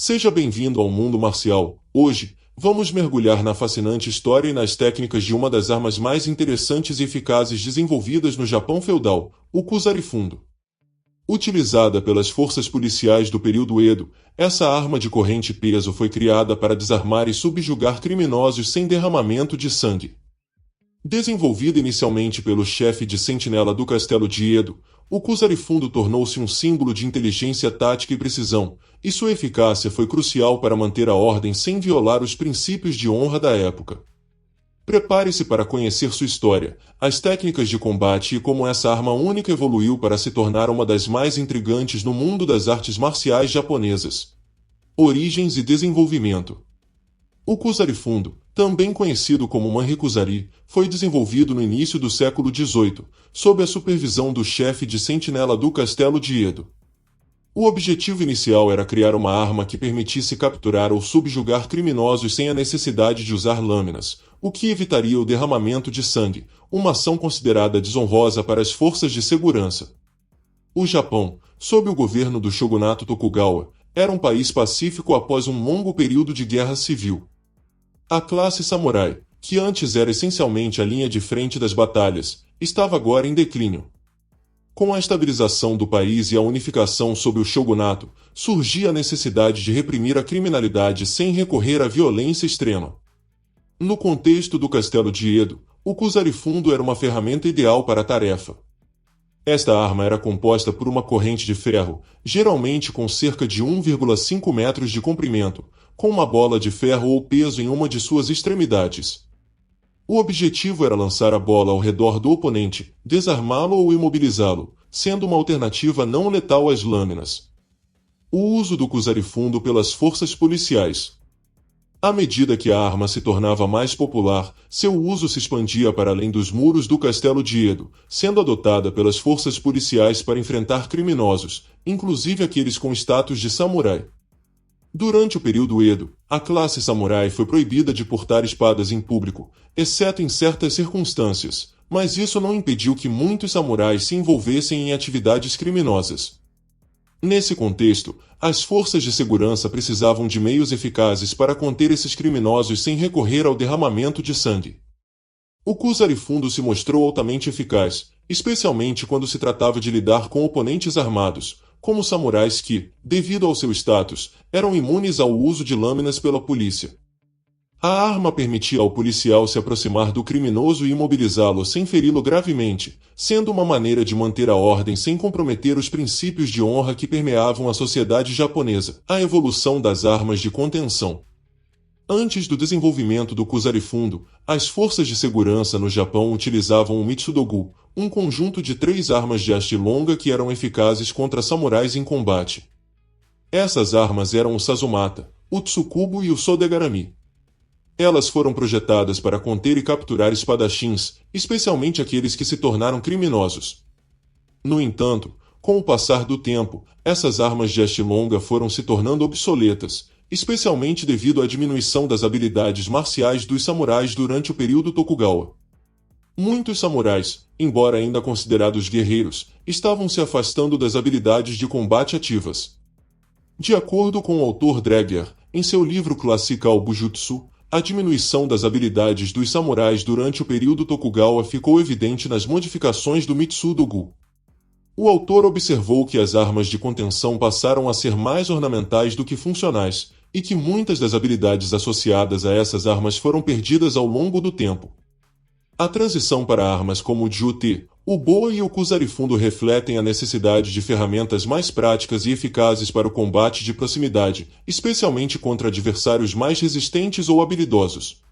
Seja bem-vindo ao mundo marcial. Hoje, vamos mergulhar na fascinante história e nas técnicas de uma das armas mais interessantes e eficazes desenvolvidas no Japão feudal, o Kusarifundo. Utilizada pelas forças policiais do período Edo, essa arma de corrente peso foi criada para desarmar e subjugar criminosos sem derramamento de sangue. Desenvolvida inicialmente pelo chefe de sentinela do castelo de Edo, o Kusarifundo tornou-se um símbolo de inteligência tática e precisão, e sua eficácia foi crucial para manter a ordem sem violar os princípios de honra da época. Prepare-se para conhecer sua história, as técnicas de combate e como essa arma única evoluiu para se tornar uma das mais intrigantes no mundo das artes marciais japonesas. Origens e desenvolvimento. O Kusarifundo, também conhecido como Manrikusari, foi desenvolvido no início do século XVIII, sob a supervisão do chefe de sentinela do castelo de Edo. O objetivo inicial era criar uma arma que permitisse capturar ou subjugar criminosos sem a necessidade de usar lâminas, o que evitaria o derramamento de sangue, uma ação considerada desonrosa para as forças de segurança. O Japão, sob o governo do shogunato Tokugawa, era um país pacífico após um longo período de guerra civil. A classe samurai, que antes era essencialmente a linha de frente das batalhas, estava agora em declínio. Com a estabilização do país e a unificação sob o shogunato, surgia a necessidade de reprimir a criminalidade sem recorrer à violência extrema. No contexto do castelo de Edo, o Kusarifundo era uma ferramenta ideal para a tarefa. Esta arma era composta por uma corrente de ferro, geralmente com cerca de 1,5 metros de comprimento, com uma bola de ferro ou peso em uma de suas extremidades. O objetivo era lançar a bola ao redor do oponente, desarmá-lo ou imobilizá-lo, sendo uma alternativa não letal às lâminas. O uso do Kusarifundo pelas forças policiais. À medida que a arma se tornava mais popular, seu uso se expandia para além dos muros do castelo de Edo, sendo adotada pelas forças policiais para enfrentar criminosos, inclusive aqueles com status de samurai. Durante o período Edo, a classe samurai foi proibida de portar espadas em público, exceto em certas circunstâncias, mas isso não impediu que muitos samurais se envolvessem em atividades criminosas. Nesse contexto, as forças de segurança precisavam de meios eficazes para conter esses criminosos sem recorrer ao derramamento de sangue. O Kusarifundo se mostrou altamente eficaz, especialmente quando se tratava de lidar com oponentes armados, como samurais que, devido ao seu status, eram imunes ao uso de lâminas pela polícia. A arma permitia ao policial se aproximar do criminoso e imobilizá-lo sem feri-lo gravemente, sendo uma maneira de manter a ordem sem comprometer os princípios de honra que permeavam a sociedade japonesa. A evolução das armas de contenção. Antes do desenvolvimento do Kusarifundo, as forças de segurança no Japão utilizavam o Mitsudogu, um conjunto de 3 armas de haste longa que eram eficazes contra samurais em combate. Essas armas eram o Sazumata, o Tsukubo e o Sodegarami. Elas foram projetadas para conter e capturar espadachins, especialmente aqueles que se tornaram criminosos. No entanto, com o passar do tempo, essas armas de haste longa foram se tornando obsoletas, especialmente devido à diminuição das habilidades marciais dos samurais durante o período Tokugawa. Muitos samurais, embora ainda considerados guerreiros, estavam se afastando das habilidades de combate ativas. De acordo com o autor Dreger, em seu livro Classical Bujutsu, a diminuição das habilidades dos samurais durante o período Tokugawa ficou evidente nas modificações do Mitsudogu. O autor observou que as armas de contenção passaram a ser mais ornamentais do que funcionais, e que muitas das habilidades associadas a essas armas foram perdidas ao longo do tempo. A transição para armas como o Jute, o Boa e o Kusarifundo refletem a necessidade de ferramentas mais práticas e eficazes para o combate de proximidade, especialmente contra adversários mais resistentes ou habilidosos.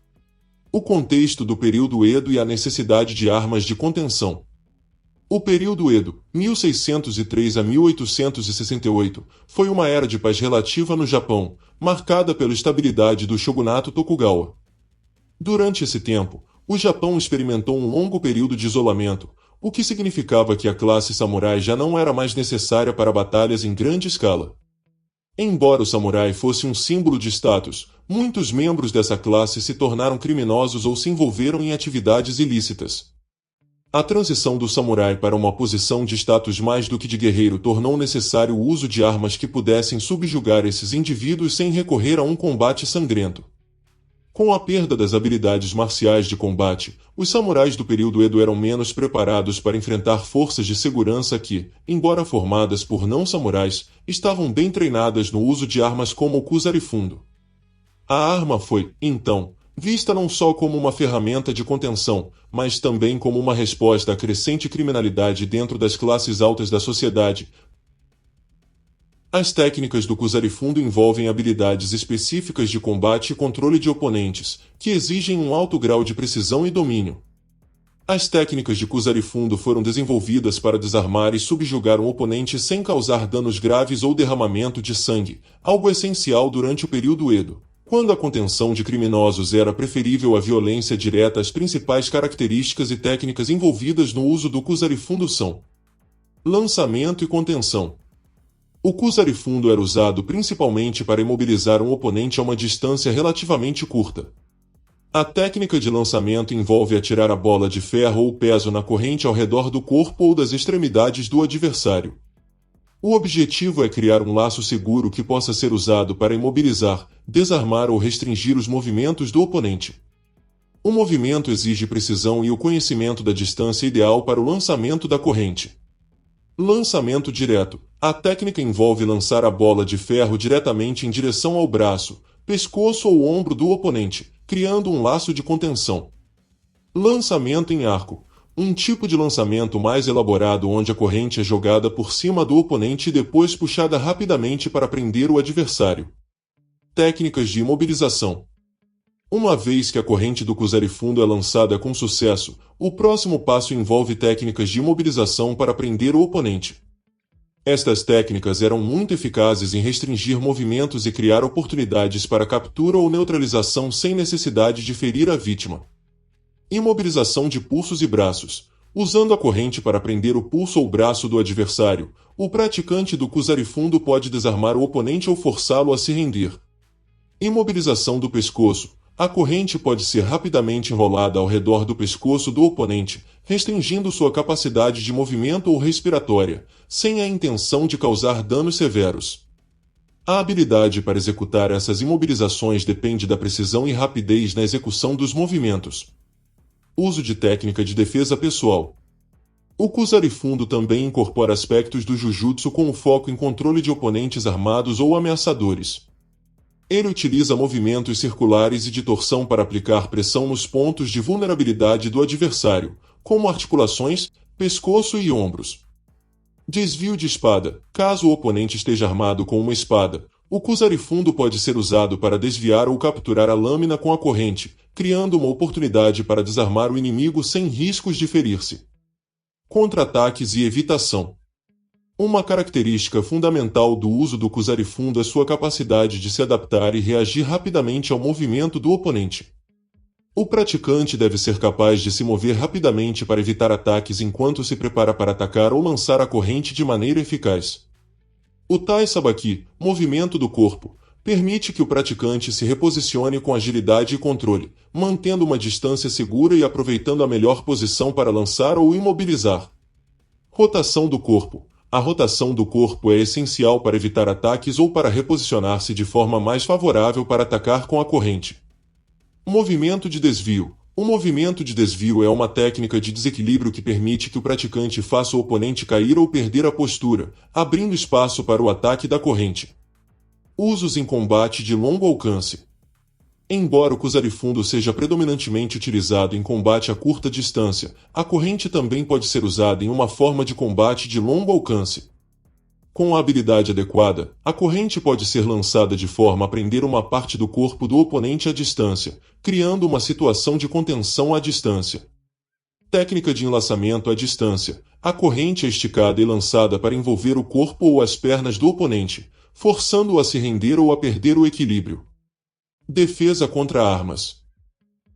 O contexto do período Edo e a necessidade de armas de contenção. O período Edo, 1603 a 1868, foi uma era de paz relativa no Japão, marcada pela estabilidade do shogunato Tokugawa. Durante esse tempo, o Japão experimentou um longo período de isolamento, o que significava que a classe samurai já não era mais necessária para batalhas em grande escala. Embora o samurai fosse um símbolo de status, muitos membros dessa classe se tornaram criminosos ou se envolveram em atividades ilícitas. A transição do samurai para uma posição de status mais do que de guerreiro tornou necessário o uso de armas que pudessem subjugar esses indivíduos sem recorrer a um combate sangrento. Com a perda das habilidades marciais de combate, os samurais do período Edo eram menos preparados para enfrentar forças de segurança que, embora formadas por não-samurais, estavam bem treinadas no uso de armas como o Kusarifundo. A arma foi, então, vista não só como uma ferramenta de contenção, mas também como uma resposta à crescente criminalidade dentro das classes altas da sociedade. As técnicas do Kusarifundo envolvem habilidades específicas de combate e controle de oponentes, que exigem um alto grau de precisão e domínio. As técnicas de Kusarifundo foram desenvolvidas para desarmar e subjugar um oponente sem causar danos graves ou derramamento de sangue, algo essencial durante o período Edo, quando a contenção de criminosos era preferível à violência direta. As principais características e técnicas envolvidas no uso do Kusarifundo são: lançamento e contenção. O Kusarifundo era usado principalmente para imobilizar um oponente a uma distância relativamente curta. A técnica de lançamento envolve atirar a bola de ferro ou peso na corrente ao redor do corpo ou das extremidades do adversário. O objetivo é criar um laço seguro que possa ser usado para imobilizar, desarmar ou restringir os movimentos do oponente. O movimento exige precisão e o conhecimento da distância ideal para o lançamento da corrente. Lançamento direto. A técnica envolve lançar a bola de ferro diretamente em direção ao braço, pescoço ou ombro do oponente, criando um laço de contenção. Lançamento em arco. Um tipo de lançamento mais elaborado onde a corrente é jogada por cima do oponente e depois puxada rapidamente para prender o adversário. Técnicas de imobilização. Uma vez que a corrente do Kusarifundo é lançada com sucesso, o próximo passo envolve técnicas de imobilização para prender o oponente. Estas técnicas eram muito eficazes em restringir movimentos e criar oportunidades para captura ou neutralização sem necessidade de ferir a vítima. Imobilização de pulsos e braços. Usando a corrente para prender o pulso ou braço do adversário, o praticante do Kusarifundo pode desarmar o oponente ou forçá-lo a se render. Imobilização do pescoço. A corrente pode ser rapidamente enrolada ao redor do pescoço do oponente, restringindo sua capacidade de movimento ou respiratória, sem a intenção de causar danos severos. A habilidade para executar essas imobilizações depende da precisão e rapidez na execução dos movimentos. Uso de técnica de defesa pessoal. O Kusarifundo também incorpora aspectos do Jujutsu com o foco em controle de oponentes armados ou ameaçadores. Ele utiliza movimentos circulares e de torção para aplicar pressão nos pontos de vulnerabilidade do adversário, como articulações, pescoço e ombros. Desvio de espada. Caso o oponente esteja armado com uma espada, o Kusarifundo pode ser usado para desviar ou capturar a lâmina com a corrente, criando uma oportunidade para desarmar o inimigo sem riscos de ferir-se. Contra-ataques e evitação. Uma característica fundamental do uso do Kusarifundo é sua capacidade de se adaptar e reagir rapidamente ao movimento do oponente. O praticante deve ser capaz de se mover rapidamente para evitar ataques enquanto se prepara para atacar ou lançar a corrente de maneira eficaz. O Tai Sabaki, movimento do corpo, permite que o praticante se reposicione com agilidade e controle, mantendo uma distância segura e aproveitando a melhor posição para lançar ou imobilizar. Rotação do corpo. A rotação do corpo é essencial para evitar ataques ou para reposicionar-se de forma mais favorável para atacar com a corrente. Movimento de desvio. O movimento de desvio é uma técnica de desequilíbrio que permite que o praticante faça o oponente cair ou perder a postura, abrindo espaço para o ataque da corrente. Usos em combate de longo alcance. Embora o Kusarifundo seja predominantemente utilizado em combate a curta distância, a corrente também pode ser usada em uma forma de combate de longo alcance. Com a habilidade adequada, a corrente pode ser lançada de forma a prender uma parte do corpo do oponente à distância, criando uma situação de contenção à distância. Técnica de enlaçamento à distância. A corrente é esticada e lançada para envolver o corpo ou as pernas do oponente, forçando-o a se render ou a perder o equilíbrio. Defesa contra armas.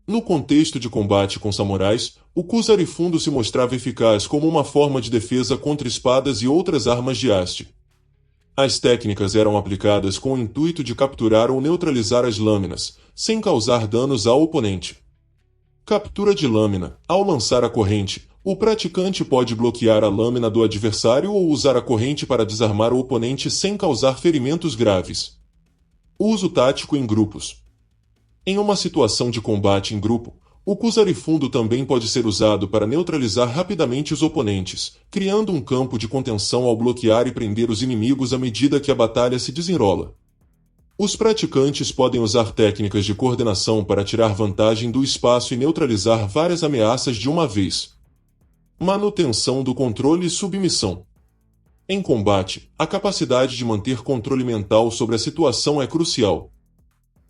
No contexto de combate com samurais, o Kusarifundo se mostrava eficaz como uma forma de defesa contra espadas e outras armas de haste. As técnicas eram aplicadas com o intuito de capturar ou neutralizar as lâminas, sem causar danos ao oponente. Captura de lâmina. Ao lançar a corrente, O praticante pode bloquear a lâmina do adversário ou usar a corrente para desarmar o oponente sem causar ferimentos graves. Uso tático em grupos. Em uma situação de combate em grupo, o Kusarifundo também pode ser usado para neutralizar rapidamente os oponentes, criando um campo de contenção ao bloquear e prender os inimigos à medida que a batalha se desenrola. Os praticantes podem usar técnicas de coordenação para tirar vantagem do espaço e neutralizar várias ameaças de uma vez. Manutenção do controle e submissão. Em combate, a capacidade de manter controle mental sobre a situação é crucial.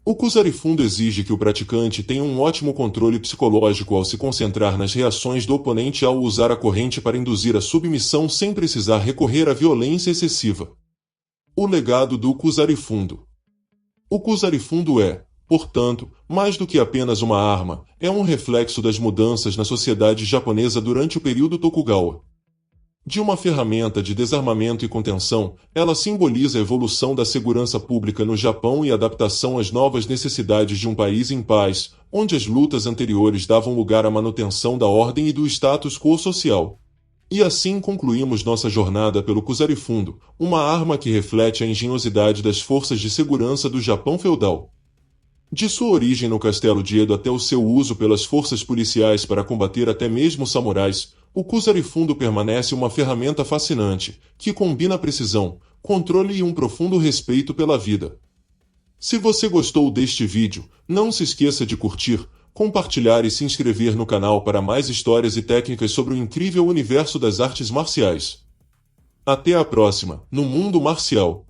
O Kusarifundo exige que o praticante tenha um ótimo controle psicológico ao se concentrar nas reações do oponente ao usar a corrente para induzir a submissão sem precisar recorrer à violência excessiva. O legado do Kusarifundo. O Kusarifundo é, portanto, mais do que apenas uma arma, é um reflexo das mudanças na sociedade japonesa durante o período Tokugawa. De uma ferramenta de desarmamento e contenção, ela simboliza a evolução da segurança pública no Japão e a adaptação às novas necessidades de um país em paz, onde as lutas anteriores davam lugar à manutenção da ordem e do status quo social. E assim concluímos nossa jornada pelo Kusarifundo, uma arma que reflete a engenhosidade das forças de segurança do Japão feudal. De sua origem no castelo de Edo até o seu uso pelas forças policiais para combater até mesmo samurais, o Kusarifundo permanece uma ferramenta fascinante, que combina precisão, controle e um profundo respeito pela vida. Se você gostou deste vídeo, não se esqueça de curtir, compartilhar e se inscrever no canal para mais histórias e técnicas sobre o incrível universo das artes marciais. Até a próxima, no Mundo Marcial.